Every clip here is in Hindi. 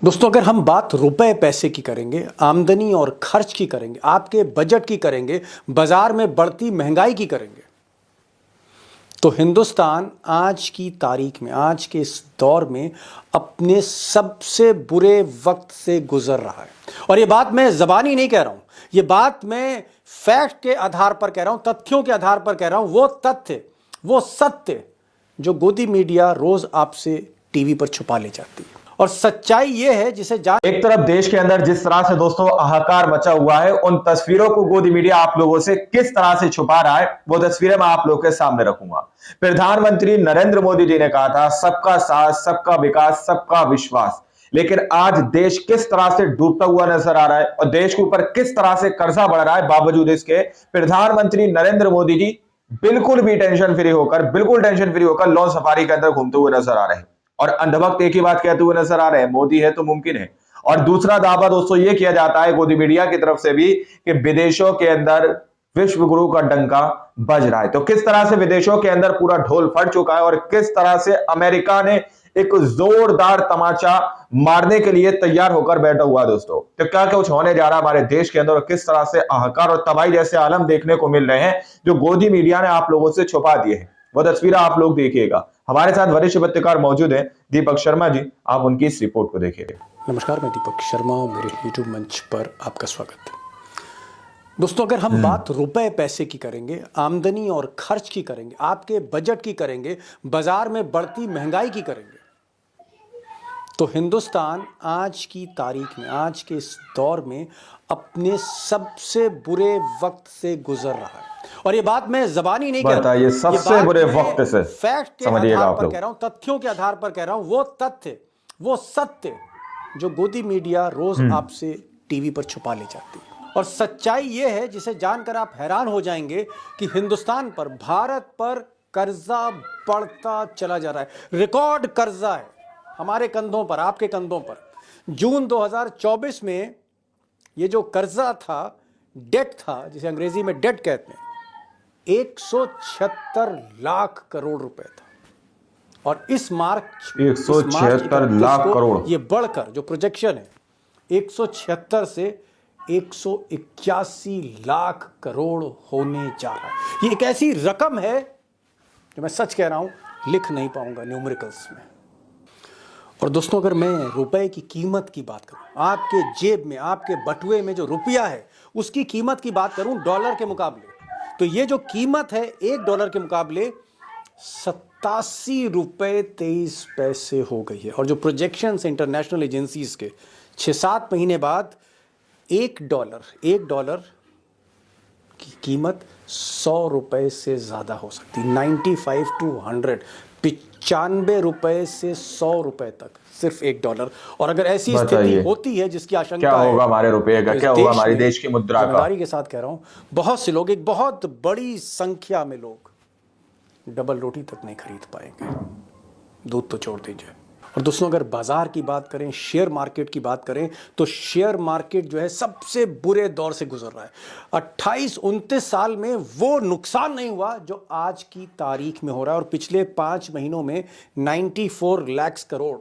दोस्तों, अगर हम बात रुपए पैसे की करेंगे, आमदनी और खर्च की करेंगे, आपके बजट की करेंगे, बाजार में बढ़ती महंगाई की करेंगे, तो हिंदुस्तान आज की तारीख में, आज के इस दौर में अपने सबसे बुरे वक्त से गुजर रहा है। और ये बात मैं ज़बानी नहीं कह रहा हूं, ये बात मैं फैक्ट के आधार पर कह रहा हूं, तथ्यों के आधार पर कह रहा हूं। वो तथ्य, वो सत्य जो गोदी मीडिया रोज आपसे टीवी पर छुपा ले जाती है। और सच्चाई ये है जिसे एक तरफ देश के अंदर जिस तरह से दोस्तों हाहाकार मचा हुआ है, उन तस्वीरों को गोदी मीडिया आप लोगों से किस तरह से छुपा रहा है, वो तस्वीरें मैं आप लोगों के सामने रखूंगा। प्रधानमंत्री नरेंद्र मोदी जी ने कहा था, सबका साथ, सबका विकास, सबका विश्वास। लेकिन आज देश किस तरह से डूबता हुआ नजर आ रहा है और देश के ऊपर किस तरह से कर्जा बढ़ रहा है, बावजूद इसके प्रधानमंत्री नरेंद्र मोदी जी बिल्कुल टेंशन फ्री होकर लॉन सफारी के अंदर घूमते हुए नजर आ रहे हैं। और अंधभक्त एक ही बात कहते हुए नजर आ रहे हैं, मोदी है तो मुमकिन है। और दूसरा दावा दोस्तों ये किया जाता है गोदी मीडिया की तरफ से भी कि विदेशों के अंदर विश्व गुरु का डंका बज रहा है। तो किस तरह से विदेशों के अंदर पूरा ढोल फट चुका है और किस तरह से अमेरिका ने एक जोरदार तमाचा मारने के लिए तैयार होकर बैठा हुआ दोस्तों। तो क्या कुछ होने जा रहा है हमारे देश के अंदर और किस तरह से हाहाकार और तबाही जैसे आलम देखने को मिल रहे हैं जो गोदी मीडिया ने आप लोगों से छुपा दिए हैं, वो तस्वीरें आप लोग देखिएगा। हमारे साथ वरिष्ठ पत्रकार मौजूद हैं, दीपक शर्मा जी, आप उनकी इस रिपोर्ट को देखिए। नमस्कार, मैं दीपक शर्मा और मेरे यूट्यूब मंच पर आपका स्वागत है। दोस्तों, अगर हम बात रुपए पैसे की करेंगे, आमदनी और खर्च की करेंगे, आपके बजट की करेंगे, बाजार में बढ़ती महंगाई की करेंगे, तो हिंदुस्तान आज की तारीख में, आज के इस दौर में अपने सबसे बुरे वक्त से गुजर रहा है। और ये बात मैं ज़बानी नहीं कह रहा हूं, ये सबसे बुरे वक्त से फैक्ट के आधार पर कह रहा हूं, तथ्यों के आधार पर कह रहा हूं। वो तथ्य, वो सत्य जो गोदी मीडिया रोज आपसे टीवी पर छुपा ले जाती है। और सच्चाई ये है जिसे जानकर आप हैरान हो जाएंगे कि हिंदुस्तान पर, भारत पर कर्जा बढ़ता चला जा रहा है। रिकॉर्ड कर्जा है हमारे कंधों पर, आपके कंधों पर। जून 2024 में ये जो कर्जा था, डेट था, जिसे अंग्रेजी में डेट कहते हैं, 176 लाख करोड़ रुपए था। और इस मार्च 176 लाख करोड़, ये बढ़कर जो प्रोजेक्शन है 176 से 181 लाख करोड़ होने जा रहा है। ये एक ऐसी रकम है जो मैं सच कह रहा हूं, लिख नहीं पाऊंगा न्यूमेरिकल्स में। और दोस्तों, अगर मैं रुपए की कीमत की बात करूं, आपके जेब में, आपके बटुए में जो रुपया है उसकी कीमत की बात करूं डॉलर के मुकाबले, तो ये जो कीमत है $1 के मुकाबले 87 रुपए 23 पैसे हो गई है। और जो प्रोजेक्शंस इंटरनेशनल एजेंसीज के 6-7 महीने बाद $1 की कीमत 100 रुपए से ज्यादा हो सकती, 95 to 100, 95 रुपए से 100 रुपए तक, सिर्फ $1। और अगर ऐसी स्थिति होती है जिसकी आशंका क्या होगा हमारे रुपए का, क्या होगा हमारे देश की मुद्रा का? जिम्मेदारी के साथ कह रहा हूं, बहुत से लोग, एक बहुत बड़ी संख्या में लोग डबल रोटी तक नहीं खरीद पाएंगे, दूध तो छोड़ दीजिए। और दोस्तों, अगर बाजार की बात करें, शेयर मार्केट की बात करें, तो शेयर मार्केट जो है सबसे बुरे दौर से गुजर रहा है। 28-29 साल में वो नुकसान नहीं हुआ जो आज की तारीख में हो रहा है। और पिछले 5 महीनों में 94 लाख करोड़,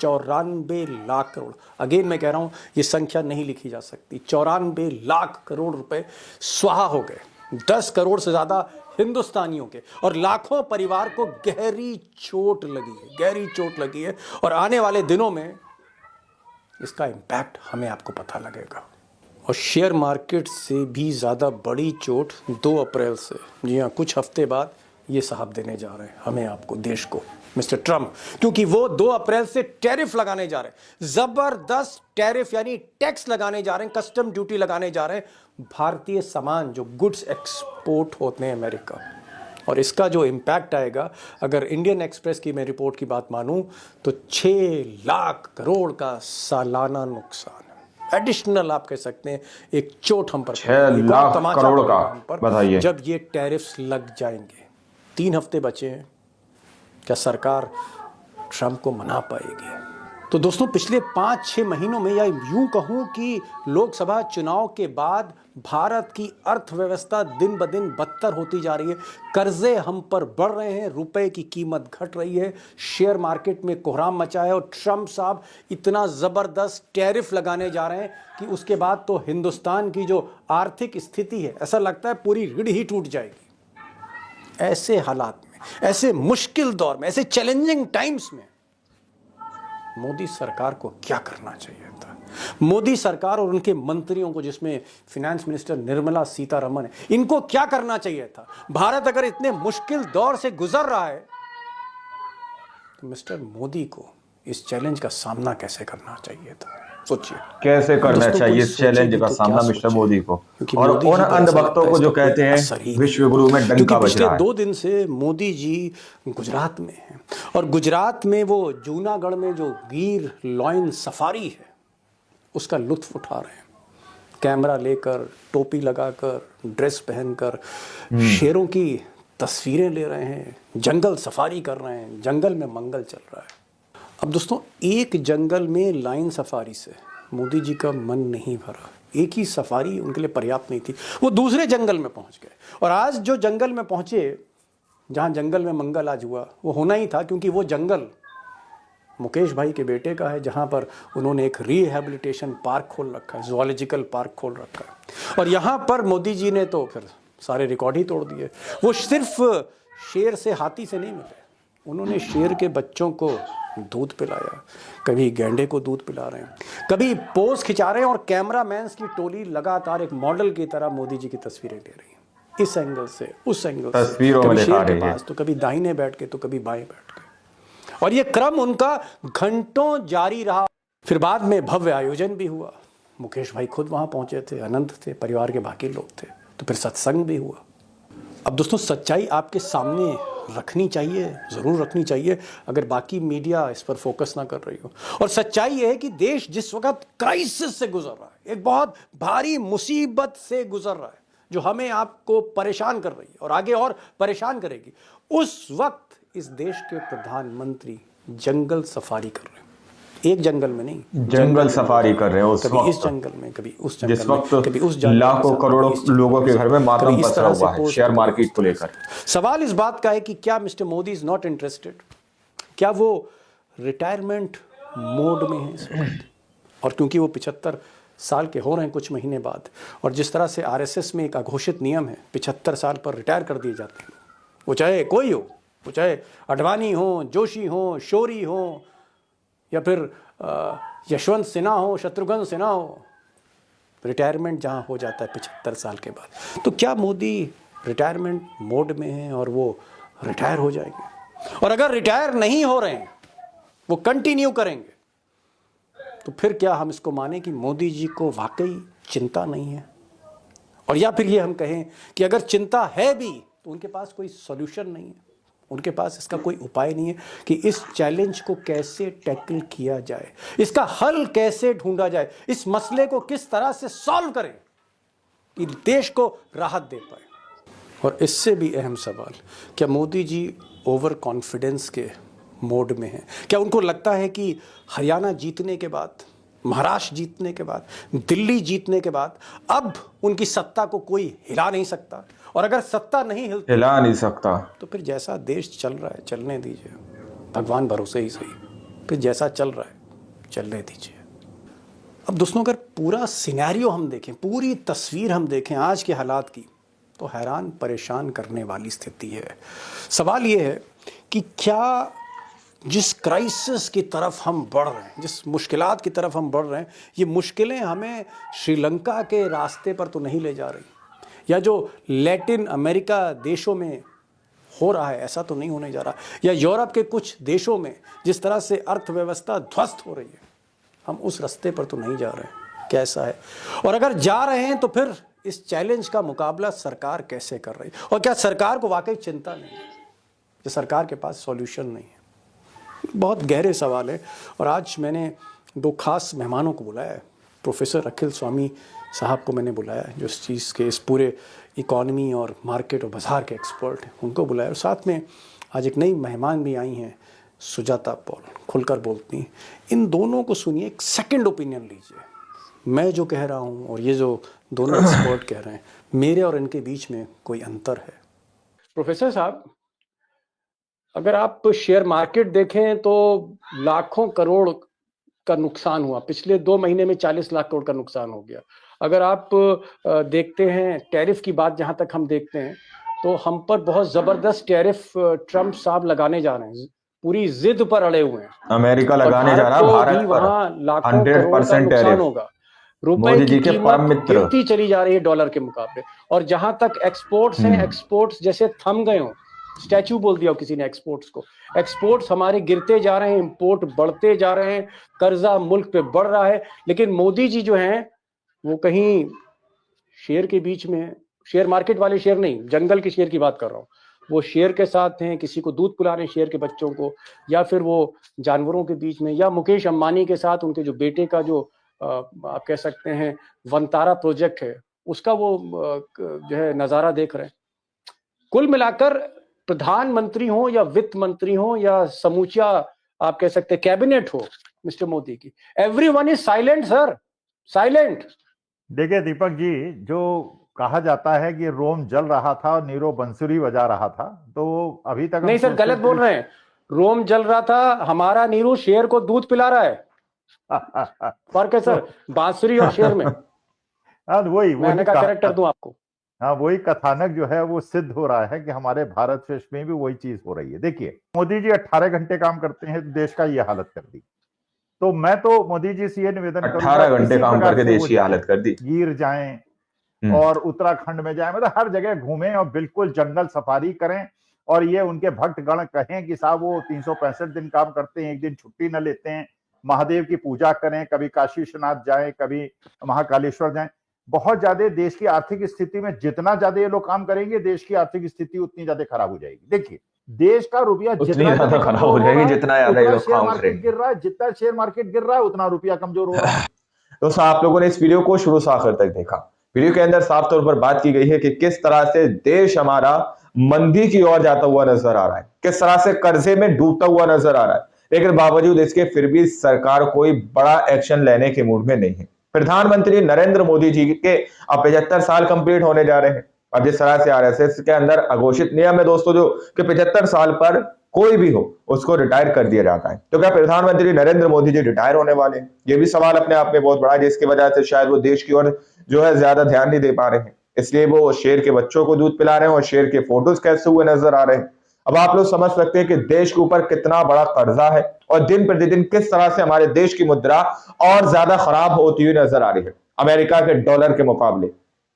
94 लाख करोड़, अगेन मैं कह रहा हूं ये संख्या नहीं लिखी जा सकती, 94 लाख करोड़ रुपए स्वाहा हो गए। 10 करोड़ से ज्यादा हिंदुस्तानियों के और लाखों परिवार को गहरी चोट लगी है। और आने वाले दिनों में इसका इंपैक्ट हमें, आपको पता लगेगा। और शेयर मार्केट से भी ज्यादा बड़ी चोट 2 अप्रैल से, जी हाँ, कुछ हफ्ते बाद ये साहब देने जा रहे हैं हमें, आपको, देश को, मिस्टर ट्रम्प। क्योंकि वो 2 अप्रैल से टैरिफ लगाने जा रहे हैं, जबरदस्त टैरिफ यानी टैक्स लगाने जा रहे हैं, कस्टम ड्यूटी लगाने जा रहे हैं भारतीय सामान, जो गुड्स एक्सपोर्ट होते हैं अमेरिका। और इसका जो इम्पैक्ट आएगा, अगर इंडियन एक्सप्रेस की मैं रिपोर्ट की बात मानूं, तो 6 लाख करोड़ का सालाना नुकसान, एडिशनल आप कह सकते हैं, एक चोट हम पर, 6 लाख करोड़ का, बताइए, जब ये टैरिफ्स लग जाएंगे। 3 हफ्ते बचे हैं, क्या सरकार ट्रंप को मना पाएगी? तो दोस्तों पिछले 5-6 महीनों में या यूं कहूं कि लोकसभा चुनाव के बाद भारत की अर्थव्यवस्था दिन ब दिन बदतर होती जा रही है। कर्जे हम पर बढ़ रहे हैं, रुपए की कीमत घट रही है, शेयर मार्केट में कोहराम मचा है और ट्रंप साहब इतना ज़बरदस्त टैरिफ लगाने जा रहे हैं कि उसके बाद तो हिंदुस्तान की जो आर्थिक स्थिति है ऐसा लगता है पूरी रीढ़ ही टूट जाएगी। ऐसे हालात में, ऐसे मुश्किल दौर में, ऐसे चैलेंजिंग टाइम्स में मोदी सरकार को क्या करना चाहिए था? मोदी सरकार और उनके मंत्रियों को, जिसमें फिनेंस मिनिस्टर निर्मला सीतारमण है, इनको क्या करना चाहिए था? भारत अगर इतने मुश्किल दौर से गुजर रहा है तो मिस्टर मोदी को इस चैलेंज का सामना कैसे करना चाहिए था? सोचिए कैसे करना चाहिए इस चैलेंज का सामना मिस्टर मोदी को, और उन अंधभक्तों को जो कहते हैं विश्व गुरु में डंका बज रहा है। 2 दिन से मोदी जी गुजरात में हैं और गुजरात में वो जूनागढ़ में जो गिर लॉयन सफारी है उसका लुत्फ उठा रहे हैं। कैमरा लेकर, टोपी लगाकर, ड्रेस पहनकर शेरों की तस्वीरें ले रहे हैं, जंगल सफारी कर रहे हैं, जंगल में मंगल चल रहा है। अब दोस्तों एक जंगल में लाइन सफारी से मोदी जी का मन नहीं भरा, एक ही सफारी उनके लिए पर्याप्त नहीं थी, वो दूसरे जंगल में पहुंच गए। और आज जो जंगल में पहुंचे, जहां जंगल में मंगल आज हुआ, वो होना ही था क्योंकि वो जंगल मुकेश भाई के बेटे का है, जहां पर उन्होंने एक रिहैबिलिटेशन पार्क खोल रखा है, ज़ूलॉजिकल पार्क खोल रखा है। और यहाँ पर मोदी जी ने तो फिर सारे रिकॉर्ड ही तोड़ दिए। वो सिर्फ शेर से, हाथी से नहीं मिले, उन्होंने शेर के बच्चों को दूध पिलाया, कभी गैंडे को दूध पिला रहे हैं, कभी पोज खिंचा रहे हैं और कैमरामैन्स की टोली लगातार एक मॉडल की तरह मोदी जी की तस्वीरें ले रही है, इस एंगल से उस एंगल से, कभी शेर के पास तो कभी दाहिने बैठ के तो कभी बाएं बैठ के। और ये क्रम उनका घंटों जारी रहा। फिर बाद में भव्य आयोजन भी हुआ, मुकेश भाई खुद वहां पहुंचे थे, अनंत थे, परिवार के बाकी लोग थे, तो फिर सत्संग भी हुआ। अब दोस्तों सच्चाई आपके सामने रखनी चाहिए, ज़रूर रखनी चाहिए, अगर बाकी मीडिया इस पर फोकस ना कर रही हो। और सच्चाई ये है कि देश जिस वक्त क्राइसिस से गुजर रहा है, एक बहुत भारी मुसीबत से गुजर रहा है जो हमें आपको परेशान कर रही है और आगे और परेशान करेगी, उस वक्त इस देश के प्रधानमंत्री जंगल सफारी कर रहे हैं। एक जंगल में नहीं, जंगल सफारी कर रहे हैं उस कभी वक्त, इस जंगल में, कभी उस जंगल जिस वक्त में, कभी उस जंगल लाखों करोड़ों लोगों के घर में मातम पसरा हुआ है शेयर मार्केट को लेकर। सवाल इस बात का है कि क्या mister Modi is not interested? क्या वो रिटायरमेंट मोड में है इस वक्त? और क्योंकि वो 75 साल के हो रहे हैं कुछ महीने बाद, और जिस तरह से आरएसएस में एक अघोषित नियम है, 75 साल पर रिटायर कर दिए जाते हैं, वो चाहे कोई हो, वो चाहे अडवाणी हो, जोशी हो, शोरी हो, या फिर यशवंत सिन्हा हो, शत्रुघ्न सिन्हा हो, रिटायरमेंट जहां हो जाता है 75 साल के बाद, तो क्या मोदी रिटायरमेंट मोड में हैं और वो रिटायर हो जाएंगे? और अगर रिटायर नहीं हो रहे हैं, वो कंटिन्यू करेंगे, तो फिर क्या हम इसको माने कि मोदी जी को वाकई चिंता नहीं है? और या फिर ये हम कहें कि अगर चिंता है भी तो उनके पास कोई सॉल्यूशन नहीं है, उनके पास इसका कोई उपाय नहीं है कि इस चैलेंज को कैसे टैकल किया जाए, इसका हल कैसे ढूंढा जाए, इस मसले को किस तरह से सॉल्व करें कि देश को राहत दे पाए। और इससे भी अहम सवाल, क्या मोदी जी ओवर कॉन्फिडेंस के मोड में हैं? क्या उनको लगता है कि हरियाणा जीतने के बाद, महाराष्ट्र जीतने के बाद, दिल्ली जीतने के बाद अब उनकी सत्ता को कोई हिला नहीं सकता? और अगर सत्ता नहीं हिला नहीं सकता तो फिर जैसा देश चल रहा है चलने दीजिए, भगवान भरोसे ही सही, फिर जैसा चल रहा है चलने दीजिए। अब दोस्तों अगर पूरा सिनेरियो हम देखें, पूरी तस्वीर हम देखें आज के हालात की, तो हैरान परेशान करने वाली स्थिति है। सवाल ये है कि क्या जिस क्राइसिस की तरफ हम बढ़ रहे हैं, जिस मुश्किलात की तरफ हम बढ़ रहे हैं, ये मुश्किलें हमें श्रीलंका के रास्ते पर तो नहीं ले जा रही, या जो लैटिन अमेरिका देशों में हो रहा है ऐसा तो नहीं होने जा रहा, या यूरोप के कुछ देशों में जिस तरह से अर्थव्यवस्था ध्वस्त हो रही है, हम उस रास्ते पर तो नहीं जा रहे हैं। कैसा है? और अगर जा रहे हैं तो फिर इस चैलेंज का मुकाबला सरकार कैसे कर रही है? और क्या सरकार को वाकई चिंता नहीं है, या सरकार के पास सॉल्यूशन नहीं है? बहुत गहरे सवाल है। और आज मैंने 2 खास मेहमानों को बुलाया है। प्रोफेसर अखिल स्वामी साहब को मैंने बुलाया है, जो इस चीज़ के, इस पूरे इकॉनमी और मार्केट और बाज़ार के एक्सपर्ट हैं, उनको बुलाया। और साथ में आज एक नई मेहमान भी आई हैं सुजाता पॉल खुलकर बोलती हैं, इन दोनों को सुनिए, एक सेकंड ओपिनियन लीजिए। मैं जो कह रहा हूँ और ये जो दोनों एक्सपर्ट कह रहे हैं, मेरे और इनके बीच में कोई अंतर है? प्रोफेसर साहब, अगर आप शेयर मार्केट देखें तो लाखों करोड़ का नुकसान हुआ, पिछले 2 महीने में 40 लाख करोड़ का नुकसान हो गया। अगर आप देखते हैं टैरिफ की बात, जहां तक हम देखते हैं तो हम पर बहुत जबरदस्त टैरिफ ट्रम्प साहब लगाने जा रहे हैं, पूरी जिद पर अड़े हुए हैं। अमेरिका लगाने जा रहा है भारत पर वहां लाखों करोड़ का 100% नुकसान टैरिफ। होगा। रुपए मोदी जी की के परम कीमत मित्र। गिरती चली जा रही है डॉलर के मुकाबले, और जहां तक एक्सपोर्ट्स हैं, एक्सपोर्ट्स जैसे थम गए हो, स्टैचू बोल दिया किसी ने एक्सपोर्ट्स को। एक्सपोर्ट्स हमारे गिरते जा रहे हैं, इंपोर्ट बढ़ते जा रहे हैं, कर्जा मुल्क पे बढ़ रहा है। लेकिन मोदी जी जो हैं वो कहीं शेर के बीच में, शेयर मार्केट वाले शेर नहीं, जंगल के शेर की बात कर रहा हूँ, वो शेर के साथ हैं, किसी को दूध पिला रहे हैं शेर के बच्चों को, या फिर वो जानवरों के बीच में, या मुकेश अंबानी के साथ उनके जो बेटे का जो आप कह सकते हैं वनतारा प्रोजेक्ट है, उसका वो जो है नजारा देख रहे हैं। कुल मिलाकर प्रधानमंत्री हो या वित्त मंत्री हो या समूचा आप कह सकते हैं कैबिनेट हो मिस्टर मोदी की, everyone is silent sir, silent. देखिए दीपक जी, जो कहा जाता है कि रोम जल रहा था और नीरो बंसुरी बजा रहा था, तो अभी तक नहीं सर, गलत बोल रहे हैं। रोम जल रहा था, हमारा नीरू शेर को दूध पिला रहा है। फर्क है सर बांसुरी और शेर में। वही मैंने का कैरेक्टर दूं आपको। हाँ, वही कथानक जो है वो सिद्ध हो रहा है कि हमारे भारत देश में भी वही चीज हो रही है। देखिए, मोदी जी 18 घंटे काम करते हैं तो देश का ये हालत कर दी। तो मैं तो मोदी जी से ये निवेदन करूंगा, 18 घंटे काम करके देश की हालत कर दी। गिर जाएं और उत्तराखंड में जाएं, मतलब हर जगह घूमें और बिल्कुल जंगल सफारी करें। और ये उनके भक्तगण कहें कि साहब वो 365 दिन काम करते हैं, एक दिन छुट्टी न लेते हैं, महादेव की पूजा करें, कभी काशी विश्वनाथ जाएं, कभी महाकालेश्वर जाएं। बहुत ज्यादा देश की आर्थिक स्थिति में जितना ज्यादा ये लोग काम करेंगे, देश की आर्थिक स्थिति उतनी ज्यादा खराब हो जाएगी। देखिए, देश का रुपया जितना ज्यादा खराब हो जाएगी, जितना ज्यादा ये लोग काम करेंगे। गिर रहा है, जितना शेयर मार्केट गिर रहा है उतना रुपया कमजोर हो रहा है। दोस्तों, आप लोगों ने इस वीडियो को शुरू से आखिर तक देखा। वीडियो के अंदर साफ तौर पर बात की गई है कि किस तरह से देश हमारा मंदी की ओर जाता हुआ नजर आ रहा है, किस तरह से कर्जे में डूबता हुआ नजर आ रहा है, लेकिन बावजूद इसके फिर भी सरकार कोई बड़ा एक्शन लेने के मूड में नहीं है। प्रधानमंत्री नरेंद्र मोदी जी के अब 75 साल कंप्लीट होने जा रहे हैं। अब जिस तरह से आरएसएस के अंदर अघोषित नियम है दोस्तों, जो कि 75 साल पर कोई भी हो उसको रिटायर कर दिया जाता है, तो क्या प्रधानमंत्री नरेंद्र मोदी जी रिटायर होने वाले हैं? ये भी सवाल अपने आप में बहुत बड़ा है, जिसकी वजह से शायद वो देश की ओर जो है ज्यादा ध्यान नहीं दे पा रहे हैं, इसलिए वो शेर के बच्चों को दूध पिला रहे हैं और शेर के फोटोज कैसे हुए नजर आ रहे हैं। अब आप लोग समझ सकते हैं कि देश के ऊपर कितना बड़ा कर्जा है और दिन प्रतिदिन किस तरह से हमारे देश की मुद्रा और ज्यादा खराब होती हुई नजर आ रही है। अमेरिका के डॉलर के मुकाबले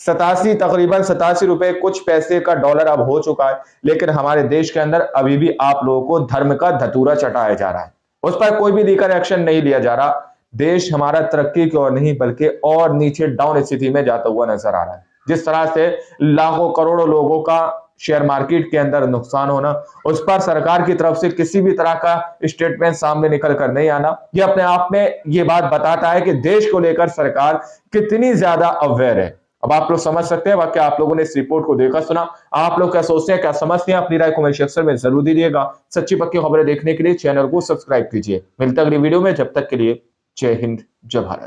तकरीबन 87 रुपए कुछ पैसे का डॉलर अब हो चुका है, लेकिन हमारे देश के अंदर अभी भी आप लोगों को धर्म का धतूरा चटाया जा रहा है, उस पर कोई भी लीकर एक्शन नहीं लिया जा रहा। देश हमारा तरक्की की ओर नहीं बल्कि और नीचे डाउन स्थिति में जाता हुआ नजर आ रहा है। जिस तरह से लाखों करोड़ों लोगों का शेयर मार्केट के अंदर नुकसान होना, उस पर सरकार की तरफ से किसी भी तरह का स्टेटमेंट सामने निकल कर नहीं आना, ये अपने आप में ये बात बताता है कि देश को लेकर सरकार कितनी ज्यादा अवेयर है। अब आप लोग समझ सकते हैं, वाकई आप लोगों ने इस रिपोर्ट को देखा सुना, आप लोग क्या सोचते हैं, क्या समझते हैं, अपनी राय कमेंट सेक्शन में जरूर दीजिएगा। सच्ची पक्की खबरें देखने के लिए चैनल को सब्सक्राइब कीजिए। मिलते अगली वीडियो में, जब तक के लिए जय हिंद, जय भारत।